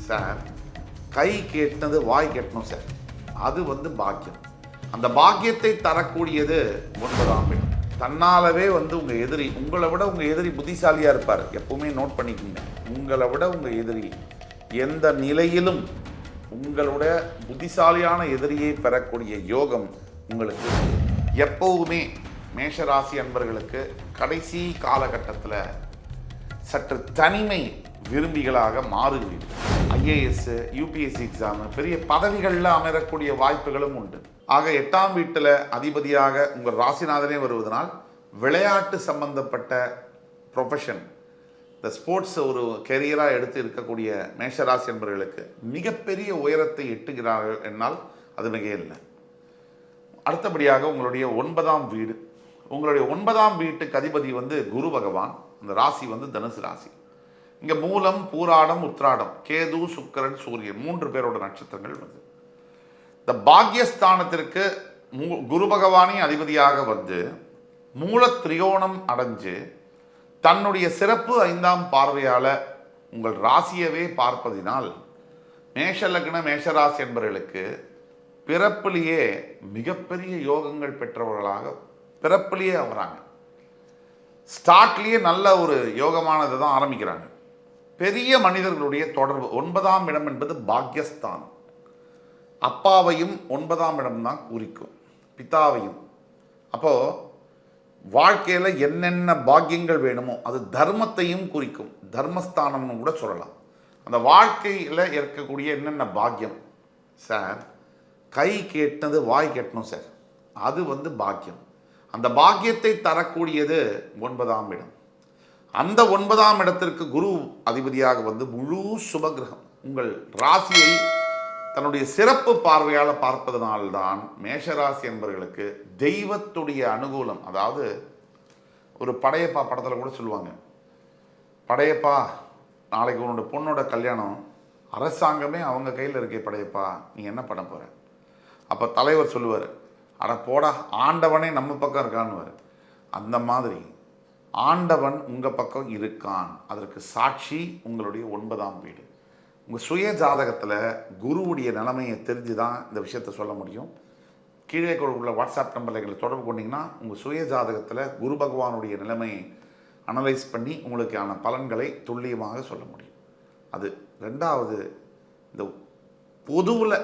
Sir, கை கேட்டது வாய் கேட்டணும் sir. அது பாக்கியம். அந்த பாக்கியத்தை தரக்கூடியது 9ஆம் இடம். தன்னாலவே உங்கள் எதிரி, உங்களை விட உங்கள் எதிரி புத்திசாலியாக இருப்பார். எப்பவுமே நோட் பண்ணிக்கோங்க. உங்களை விட உங்கள் எதிரி எந்த நிலையிலும் உங்களுடைய புத்திசாலியான எதிரியை பெறக்கூடிய யோகம் உங்களுக்கு எப்பவுமே மேஷராசி அன்பர்களுக்கு கடைசி காலகட்டத்தில் சற்று தனிமை விரும்பிகளாக மாறுகிறீர்கள். ஐஏஎஸ், யூபிஎஸ்சி எக்ஸாமு, பெரிய பதவிகளில் அமரக்கூடிய வாய்ப்புகளும் உண்டு. ஆக 8ஆம் வீட்டில் அதிபதியாக உங்கள் ராசிநாதனே வருவதனால் விளையாட்டு சம்பந்தப்பட்ட ப்ரொஃபஷன், இந்த ஸ்போர்ட்ஸ் ஒரு கெரியராக எடுத்து இருக்கக்கூடிய மேஷராசி என்பவர்களுக்கு மிகப்பெரிய உயரத்தை எட்டுகிறார்கள் என்னால் அது மிக இல்லை. அடுத்தபடியாக உங்களுடைய 9ஆம் வீடு, உங்களுடைய 9ஆம் வீட்டுக்கு அதிபதி குரு பகவான். இந்த ராசி தனுசு ராசி. இங்கே மூலம், பூராடம், உத்ராடம், கேது, சுக்கிரன், சூரியன் 3 பேரோட நட்சத்திரங்கள் இந்த பாக்யஸ்தானத்திற்கு குரு பகவானே அதிபதியாக மூல திரிகோணம் அடைஞ்சு தன்னுடைய சிறப்பு 5ஆம் பார்வையால் உங்கள் ராசியவே பார்ப்பதினால் மேஷ லக்ன மேஷராசி என்பவர்களுக்கு பிறப்பிலேயே மிகப்பெரிய யோகங்கள் பெற்றவர்களாக பிறப்பிலேயே வராங்க. ஸ்டார்ட்லேயே நல்ல ஒரு யோகமானதை தான் ஆரம்பிக்கிறாங்க. பெரிய மனிதர்களுடைய தொடர்பு. 9ஆம் இடம் என்பது பாக்யஸ்தானம். அப்பாவையும் 9ஆம் இடம் தான் குறிக்கும், பிதாவையும். அப்போது வாழ்க்கையில் என்னென்ன பாக்கியங்கள் வேணுமோ அது தர்மத்தையும் குறிக்கும். தர்மஸ்தானம்னு கூட சொல்லலாம். அந்த வாழ்க்கையில் இருக்கக்கூடிய என்னென்ன பாக்கியம் சார், கை கேட்டது வாய் கேட்டணும் சார். அது பாக்கியம். அந்த பாக்கியத்தை தரக்கூடியது 9ஆம் இடம். அந்த 9ஆம் இடத்திற்கு குரு அதிபதியாக முழு சுபகிரகம் உங்கள் ராசியை தன்னுடைய சிறப்பு பார்வையால் பார்ப்பதனால்தான் மேஷராசி என்பவர்களுக்கு தெய்வத்துடைய அனுகூலம். அதாவது ஒரு படையப்பா படத்தில் கூட சொல்லுவாங்க, படையப்பா நாளைக்கு உன்னோட பொண்ணோட கல்யாணம், அரசாங்கமே அவங்க கையில் இருக்கே படையப்பா, நீ என்ன பண்ண போகிற? அப்போ தலைவர் சொல்லுவார், அட போடா ஆண்டவனே நம்ம பக்கம் இருக்கான்னு. அந்த மாதிரி ஆண்டவன் உங்கள் பக்கம் இருக்கான். அதற்கு சாட்சி உங்களுடைய 9ஆம் வீடு. உங்கள் சுய ஜாதகத்தில் குருவுடைய நிலைமையை தெரிஞ்சு தான் இந்த விஷயத்தை சொல்ல முடியும். கீழே உள்ள வாட்ஸ்அப் நம்பரில் எங்களை தொடர்பு கொண்டீங்கன்னா உங்கள் சுய ஜாதகத்தில் குரு பகவானுடைய நிலைமையை அனலைஸ் பண்ணி உங்களுக்கான பலன்களை துல்லியமாக சொல்ல முடியும். அது 2வது. இந்த பொதுவில்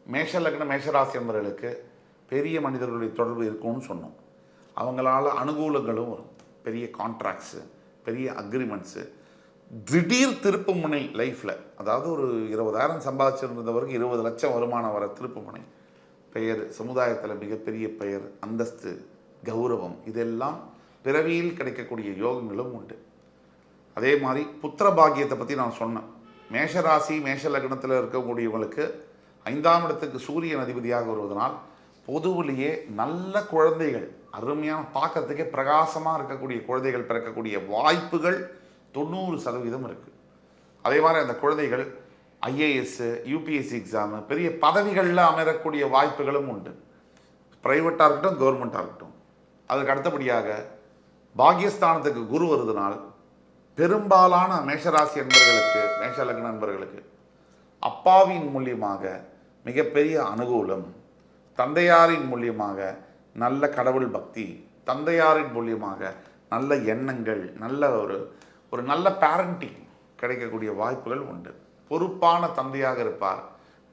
மேஷ லக்ன மேஷராசி என்பவர்களுக்கு பெரிய மனிதர்களுடைய தொடர்பு இருக்கும்னு சொன்னோம். அவங்களால அனுகூலங்களும் வரும். பெரிய கான்ட்ராக்ட்ஸு, பெரிய அக்ரிமெண்ட்ஸு, திடீர் திருப்பு முனை லைஃப்பில். அதாவது ஒரு 20,000 சம்பாதிச்சிருந்தவருக்கு 20 லட்சம் வருமானம் வர திருப்பு முனை, பெயர், சமுதாயத்தில் மிகப்பெரிய பெயர், அந்தஸ்து, கௌரவம், இதெல்லாம் பிறவியில் கிடைக்கக்கூடிய யோகங்களும் உண்டு. அதே மாதிரி புத்திர பாக்கியத்தை பற்றி நான் சொன்னேன். மேஷராசி மேஷ லக்னத்தில் இருக்கக்கூடியவங்களுக்கு 5ஆம் இடத்துக்கு சூரியன் அதிபதியாக வருவதனால் பொதுவிலேயே நல்ல குழந்தைகள், அருமையான பார்க்கறதுக்கே பிரகாசமாக இருக்கக்கூடிய குழந்தைகள் பிறக்கக்கூடிய வாய்ப்புகள் 90% இருக்குது. அதே மாதிரி அந்த குழந்தைகள் ஐஏஎஸ், யூபிஎஸ்சி எக்ஸாமு, பெரிய பதவிகளில் அமரக்கூடிய வாய்ப்புகளும் உண்டு. ப்ரைவேட்டாக இருக்கட்டும், கவர்மெண்ட்டாக இருக்கட்டும். அதுக்கு அடுத்தபடியாக பாக்யஸ்தானத்துக்கு குரு வருதுனால் பெரும்பாலான மேஷராசி என்பவர்களுக்கு, மேஷ லக்ன நண்பர்களுக்கு அப்பாவின் மூலியமாக மிகப்பெரிய அனுகூலம், தந்தையாரின் மூலியமாக நல்ல கடவுள் பக்தி, தந்தையாரின் மூலியமாக நல்ல எண்ணங்கள், நல்ல ஒரு நல்ல பேரண்டிங் கிடைக்கக்கூடிய வாய்ப்புகள் உண்டு. பொறுப்பான தந்தையாக இருப்பார்.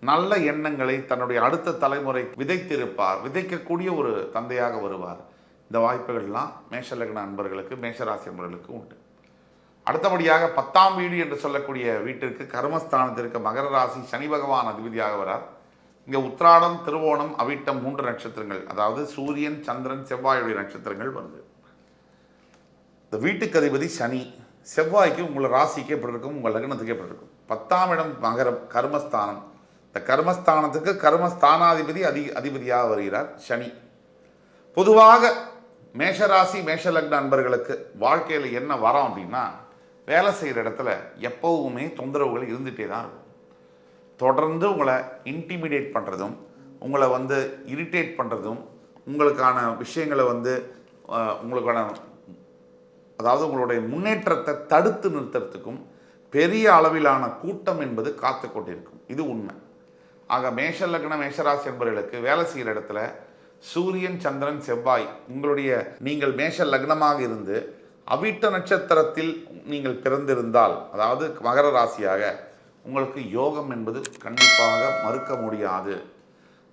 நல்ல எண்ணங்களை தன்னுடைய அடுத்த தலைமுறை விதைத்திருப்பார். விதைக்கக்கூடிய ஒரு தந்தையாக வருவார். இந்த வாய்ப்புகள்லாம் மேஷ லக்ன அன்பர்களுக்கு, மேஷராசி அன்பர்களுக்கு உண்டு. அடுத்தபடியாக 10ஆம் வீடு என்று சொல்லக்கூடிய வீட்டிற்கு கர்மஸ்தானத்திற்கு மகர ராசி சனி பகவான் அதிபதியாக வரார். இங்கே உத்ராடம், திருவோணம், அவிட்டம் 3 நட்சத்திரங்கள், அதாவது சூரியன், சந்திரன், செவ்வாயுடைய நட்சத்திரங்கள் வருது. இந்த வீட்டுக்கு அதிபதி சனி. செவ்வாய்க்கு உங்கள் ராசிக்கு எப்படி இருக்கும், உங்கள் லக்னத்துக்கு எப்படி இருக்கும்? 10ஆம் இடம் மகரம், கர்மஸ்தானம். இந்த கர்மஸ்தானத்துக்கு கர்மஸ்தானாதிபதி அதிபதியாக வருகிறார் சனி. பொதுவாக மேஷராசி மேஷ லக்ன அன்பர்களுக்கு வாழ்க்கையில் என்ன வரோம் அப்படின்னா, வேலை செய்கிற இடத்துல எப்போவுமே தொந்தரவுகள் இருந்துகிட்டே தான் இருக்கும். தொடர்ந்து உங்களை இன்டிமிடேட் பண்ணுறதும், உங்களை இரிட்டேட் பண்ணுறதும், உங்களுக்கான விஷயங்களை உங்களுக்கான அதாவது உங்களுடைய முன்னேற்றத்தை தடுத்து நிறுத்துறதுக்கும் பெரிய அளவிலான கூட்டம் என்பது காத்து கொண்டிருக்கும். இது உண்மை. ஆக மேஷ லக்ன மேஷராசி என்பவர்களுக்கு வேலை செய்கிற இடத்துல சூரியன், சந்திரன், செவ்வாய் உங்களுடைய நீங்கள் மேஷ லக்னமாக இருந்து அவிட்ட நட்சத்திரத்தில் நீங்கள் பிறந்திருந்தால், அதாவது மகர ராசியாக, உங்களுக்கு யோகம் என்பது கண்டிப்பாக மறுக்க முடியாது.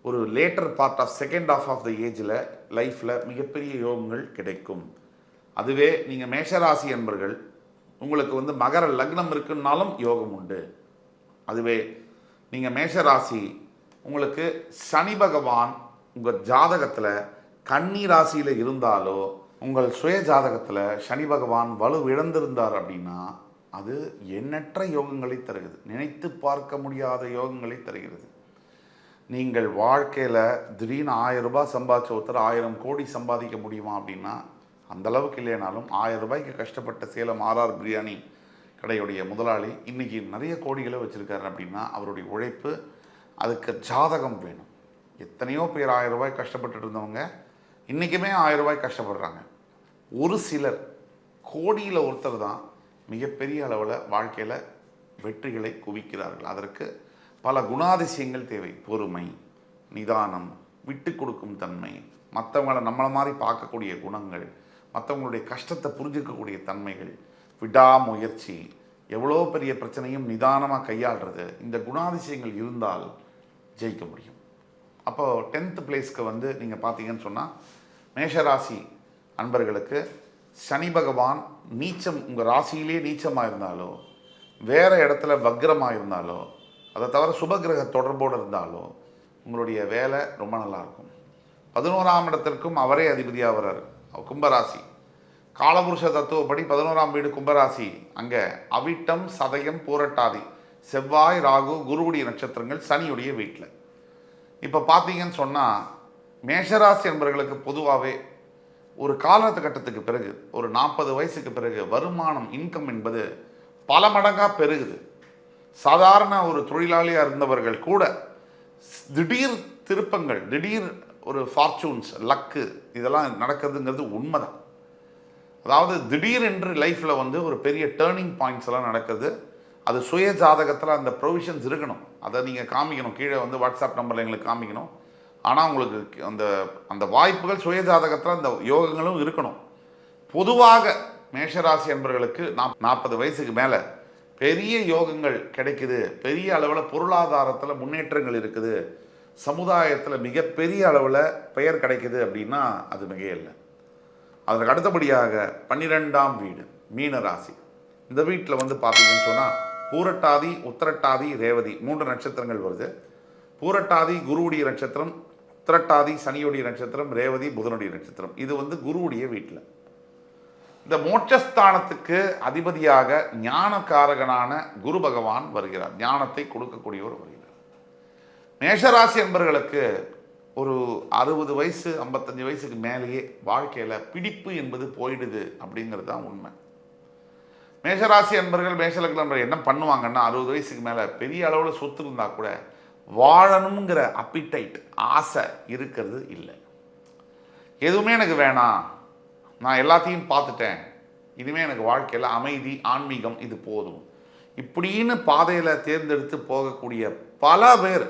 ஒரு later part of second of the ஏஜில் லைஃப்பில் மிகப்பெரிய யோகங்கள் கிடைக்கும். அதுவே நீங்கள் மேஷராசி என்பர்கள் உங்களுக்கு மகர லக்னம் இருக்குன்னாலும் யோகம் உண்டு. அதுவே நீங்கள் மேஷராசி உங்களுக்கு சனி பகவான் உங்கள் ஜாதகத்தில் கன்னி ராசியில் இருந்தாலோ, உங்கள் சுய ஜாதகத்தில் சனி பகவான் வலு இழந்திருந்தார் அப்படின்னா அது எண்ணற்ற யோகங்களை தருகிறது. நினைத்து பார்க்க முடியாத யோகங்களை தருகிறது. நீங்கள் வாழ்க்கையில் திடீர்னு 1000 ரூபாய் சம்பாதிச்ச ஒருத்தர் 1000 கோடி சம்பாதிக்க முடியுமா அப்படின்னா அந்தளவுக்கு இல்லைனாலும் 1000 ரூபாய்க்கு கஷ்டப்பட்ட சேலம் ஆர்ஆர் பிரியாணி கடையுடைய முதலாளி இன்றைக்கி நிறைய கோடிகளை வச்சுருக்காரு அப்படின்னா அவருடைய உழைப்பு, அதுக்கு ஜாதகம் வேணும். எத்தனையோ பேர் 1000 ரூபாய் கஷ்டப்பட்டு இருந்தவங்க இன்றைக்குமே 1000 ரூபாய் கஷ்டப்படுறாங்க. ஒரு சிலர் கோடியில் ஒருத்தர் தான் மிகப்பெரிய அளவில் வாழ்க்கையில் வெற்றிகளை குவிக்கிறார்கள். அதற்கு பல குணாதிசயங்கள் தேவை. பொறுமை, நிதானம், விட்டு கொடுக்கும் தன்மை, மற்றவங்களை நம்மளை மாதிரி பார்க்கக்கூடிய குணங்கள், மற்றவங்களுடைய கஷ்டத்தை புரிஞ்சிக்கக்கூடிய தன்மைகள், விடாமுயற்சி, எவ்வளோ பெரிய பிரச்சனையும் நிதானமாக கையாளுறது, இந்த குணாதிசயங்கள் இருந்தால் ஜெயிக்க முடியும். அப்போது 10th பிளேஸ்க்கு நீங்கள் பார்த்தீங்கன்னு சொன்னால் மேஷராசி அன்பர்களுக்கு சனி பகவான் நீச்சம், உங்கள் ராசியிலே நீச்சமாக இருந்தாலோ, வேறு இடத்துல வக்ரமாக இருந்தாலோ, அதை தவிர சுபகிரக தொடர்போடு இருந்தாலோ உங்களுடைய வேலை ரொம்ப நல்லாயிருக்கும். 11ஆம் இடத்திற்கும் அவரே அதிபதியாக வர்றார். கும்பராசி காலபுருஷ தத்துவப்படி 11ஆம் வீடு கும்பராசி. அங்கே அவிட்டம், சதயம், பூரட்டாதி, செவ்வாய், ராகு, குருவுடைய நட்சத்திரங்கள் சனியுடைய வீட்டில். இப்போ பார்த்தீங்கன்னு சொன்னால் மேஷராசி என்பவர்களுக்கு பொதுவாகவே ஒரு காலகட்டத்துக்கு பிறகு, ஒரு 40 வயசுக்கு பிறகு வருமானம், இன்கம் என்பது பல மடங்காக பெருகுது. சாதாரண ஒரு தொழிலாளியாக இருந்தவர்கள் கூட திடீர் திருப்பங்கள், திடீர் ஒரு ஃபார்ச்சூன்ஸ், லக்கு, இதெல்லாம் நடக்குதுங்கிறது உண்மைதான். அதாவது திடீர் என்று லைஃப்பில் ஒரு பெரிய டேர்னிங் பாயிண்ட்ஸ் எல்லாம் நடக்குது. அது சுய ஜாதகத்தில் அந்த ப்ரொவிஷன்ஸ் இருக்கணும். அதை நீங்கள் காமிக்கணும். கீழே வாட்ஸ்அப் நம்பரில் எங்களுக்கு காமிக்கணும். ஆனால் உங்களுக்கு அந்த அந்த வாய்ப்புகள் சுய ஜாதகத்தில் அந்த யோகங்களும் இருக்கணும். பொதுவாக மேஷராசி என்பவர்களுக்கு 40 வயசுக்கு மேலே பெரிய யோகங்கள் கிடைக்குது, பெரிய அளவில் பொருளாதாரத்தில் முன்னேற்றங்கள் இருக்குது, சமுதாயத்தில் மிகப்பெரிய அளவில் பெயர் கிடைக்குது அப்படின்னா அது மிகையில்லை. அதற்கு அடுத்தபடியாக 12ஆம் வீடு மீன ராசி. இந்த வீட்டில் பார்த்தீங்கன்னு சொன்னால் பூரட்டாதி, உத்திரட்டாதி, ரேவதி 3 நட்சத்திரங்கள் வருது. பூரட்டாதி குருவுடைய நட்சத்திரம், உத்திரட்டாதி சனியுடைய நட்சத்திரம், ரேவதி புதனுடைய நட்சத்திரம். இது குருவுடைய வீட்டில். இந்த மோட்சஸ்தானத்துக்கு அதிபதியாக ஞானக்காரகனான குரு பகவான் வருகிறார். ஞானத்தை கொடுக்கக்கூடியவர் வருகிறார். மேஷராசி என்பவர்களுக்கு ஒரு 60 வயசு 55 வயசுக்கு மேலேயே வாழ்க்கையில் பிடிப்பு என்பது போயிடுது அப்படிங்கிறது தான் உண்மை. மேஷராசி என்பவர்கள், மேஷலக்ன நண்பர்கள் என்ன பண்ணுவாங்கன்னா 60 வயசுக்கு மேலே பெரிய அளவில் சொத்து இருந்தால் கூட வாழணுங்கிற அப்பிடைட், ஆசை இருக்கிறது இல்லை. எதுவுமே எனக்கு வேணாம், நான் எல்லாத்தையும் பார்த்துட்டேன், இனிமேல் எனக்கு வாழ்க்கையில் அமைதி, ஆன்மீகம் இது போதும் இப்படின்னு பாதையில் தேர்ந்தெடுத்து போகக்கூடிய பல பேர்,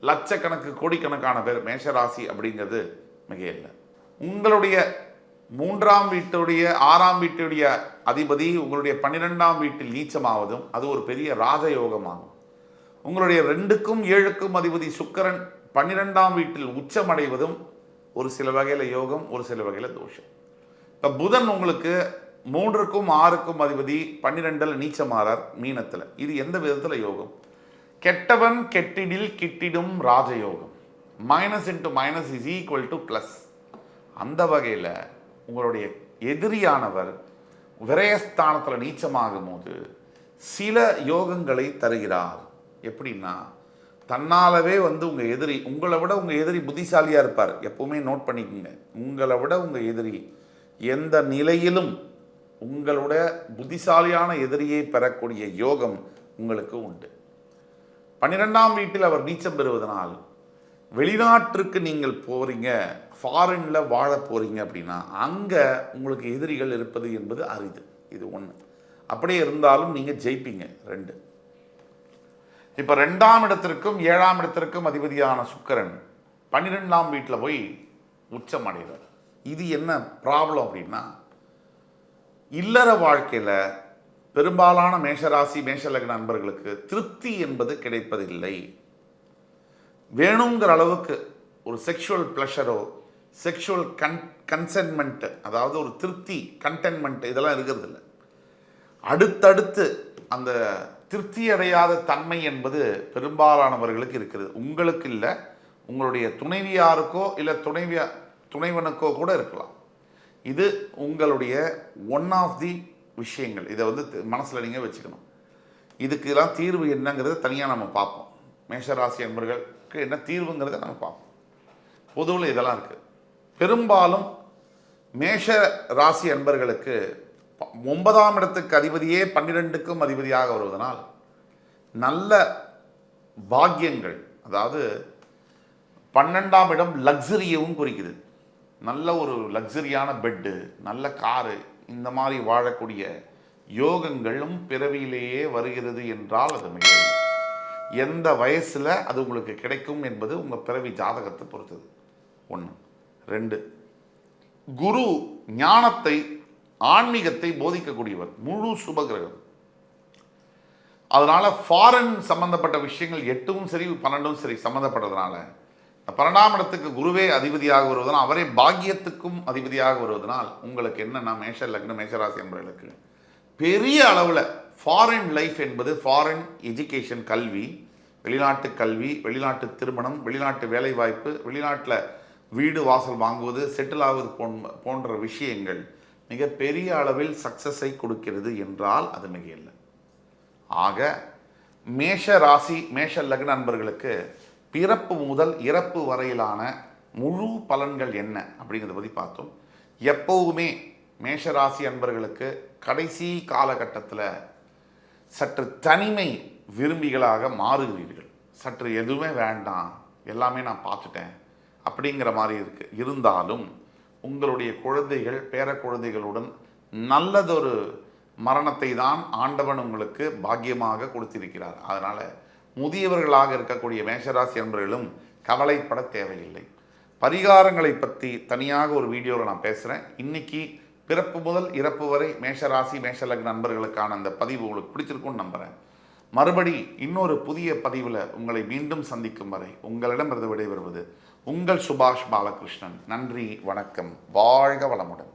லட்சக்கணக்கு கோடிக்கணக்கான பேர் மேஷராசி அப்படிங்கிறது மிக இல்லை. உங்களுடைய 3ஆம் வீட்டுடைய 6ஆம் வீட்டுடைய அதிபதி உங்களுடைய 12ஆம் வீட்டில் நீச்சமாவதும் அது ஒரு பெரிய ராஜயோகமாகும். உங்களுடைய 2க்கும் 7க்கும் அதிபதி சுக்கிரன் 12ஆம் வீட்டில் உச்சமடைவதும் ஒரு சில வகையில் யோகம், ஒரு சில வகையில் தோஷம். இப்போ புதன் உங்களுக்கு 3க்கும் 6க்கும் அதிபதி 12ல் நீச்சமாறார் மீனத்தில். இது எந்த விதத்தில் யோகம்? கெட்டவன் கெட்டிடில் கிட்டிடும் ராஜயோகம். Minus into minus is equal to plus. அந்த வகையில் உங்களுடைய எதிரியானவர் விரயஸ்தானத்தில் நீச்சமாகும் போது சில யோகங்களை தருகிறார். எப்படின்னா, தன்னாலவே உங்கள் எதிரி, உங்களை விட உங்கள் எதிரி புத்திசாலியாக இருப்பார். எப்பவுமே நோட் பண்ணிக்கோங்க, உங்களை விட உங்கள் எதிரி எந்த நிலையிலும் உங்களோட புத்திசாலியான எதிரியை பெறக்கூடிய யோகம் உங்களுக்கு உண்டு. 12ஆம் வீட்டில் அவர் நீச்சம் பெறுவதனால் வெளிநாட்டிற்கு நீங்கள் போகிறீங்க, ஃபாரினில் வாழ போகிறீங்க அப்படின்னா அங்கே உங்களுக்கு எதிரிகள் இருப்பது என்பது அரிது. இது ஒன்று. அப்படியே இருந்தாலும் நீங்கள் ஜெயிப்பீங்க. 2. இப்போ 2ஆம் இடத்திற்கும் 7ஆம் இடத்திற்கும் அதிபதியான சுக்கிரன் 12ஆம் வீட்டில் போய் உச்சம் அடைகிறார். இது என்ன ப்ராப்ளம் அப்படின்னா, இல்லற வாழ்க்கையில் பெரும்பாலான மேஷராசி மேஷலக்ன நண்பர்களுக்கு திருப்தி என்பது கிடைப்பதில்லை. வேணுங்கிற அளவுக்கு ஒரு செக்ஷுவல் ப்ளஷரோ செக்ஷுவல் கன்சென்ட்மெண்ட், அதாவது ஒரு திருப்தி கண்டென்மெண்ட் இதெல்லாம் இருக்கிறது இல்லை. அடுத்தடுத்து அந்த திருப்தி அடையாத தன்மை என்பது பெரும்பாலானவர்களுக்கு இருக்கிறது. உங்களுக்கு இல்லை, உங்களுடைய துணைவியாருக்கோ இல்லை துணைவனுக்கோ கூட இருக்கலாம். இது உங்களுடைய ஒன் ஆஃப் தி விஷயங்கள். இதை வந்து மனசில் நீங்கள் வச்சுக்கணும். இதுக்கெல்லாம் தீர்வு என்னங்கிறத தனியாக நம்ம பார்ப்போம். மேஷராசி என்பவர்களுக்கு என்ன தீர்வுங்கிறத நம்ம பார்ப்போம். பொதுவில் இதெல்லாம் இருக்குது. பெரும்பாலும் மேஷ ராசி அன்பர்களுக்கு 9ஆம் இடத்துக்கு அதிபதியே 12க்கும் அதிபதியாக வருவதனால் நல்ல பாக்கியங்கள், அதாவது 12ஆம் இடம் லக்ஸரியவும் குறிக்குது. நல்ல ஒரு லக்ஸரியான பெட்டு, நல்ல காரு, இந்த மாதிரி வாழக்கூடிய யோகங்களும் பிறவியிலேயே வருகிறது என்றால் அது மிக எந்த வயசில் அது உங்களுக்கு கிடைக்கும் என்பது உங்கள் பிறவி ஜாதகத்தை பொறுத்தது. 1. 2, குரு ஞானத்தை ஆன்மீகத்தை போதிக்கக்கூடியவர், முழு சுபகிரகம். அதனால ஃபாரின் சம்பந்தப்பட்ட விஷயங்கள் 8ம் சரி 12ம் சரி சம்பந்தப்பட்டதுனால 12ஆம் இடத்துக்கு குருவே அதிபதியாக வருவதனால், அவரே பாக்கியத்துக்கும் அதிபதியாக வருவதனால் உங்களுக்கு என்னன்னா மேஷ லக்ன மேஷராசி என்பவர்களுக்கு பெரிய அளவில் ஃபாரின் லைஃப் என்பது, ஃபாரின் எஜுகேஷன் கல்வி, வெளிநாட்டு கல்வி, வெளிநாட்டு திருமணம், வெளிநாட்டு வேலைவாய்ப்பு, வெளிநாட்டில் வீடு வாசல் வாங்குவது, செட்டில் ஆகுவது போன்ற விஷயங்கள் மிக பெரிய அளவில் சக்சஸை கொடுக்கிறது என்றால் அது மிக இல்லை. ஆக மேஷ ராசி மேஷ லக்ன நண்பர்களுக்கு பிறப்பு முதல் இறப்பு வரையிலான முழு பலன்கள் என்ன அப்படிங்கிறத பற்றி பார்த்தோம். எப்போவுமே மேஷராசி அன்பர்களுக்கு கடைசி காலகட்டத்தில் சற்று தனிமை விரும்பிகளாக மாறுகிறீர்கள். சற்று எதுவுமே வேண்டாம், எல்லாமே நான் பார்த்துட்டேன் அப்படிங்கிற மாதிரி இருந்தாலும் உங்களுடைய குழந்தைகள் பேர குழந்தைகளுடன் நல்லதொரு மரணத்தை தான் ஆண்டவன் உங்களுக்கு பாக்கியமாக கொடுத்திருக்கிறார். அதனால் முதியவர்களாக இருக்கக்கூடிய மேஷராசி அன்பர்களும் கவலைப்பட தேவையில்லை. பரிகாரங்களை பற்றி தனியாக ஒரு வீடியோவில் நான் பேசுகிறேன். இன்றைக்கி பிறப்பு முதல் இறப்பு வரை மேஷராசி மேஷலக்ன நண்பர்களுக்கான அந்த பதிவு உங்களுக்கு பிடிச்சிருக்கும்னு நம்புகிறேன். மறுபடி இன்னொரு புதிய பதிவில் உங்களை மீண்டும் சந்திக்கும் வரை உங்களிடமிருந்து விடைபெறுவது உங்கள் சுபாஷ் பாலகிருஷ்ணன். நன்றி, வணக்கம், வாழ்க வளமுடன்.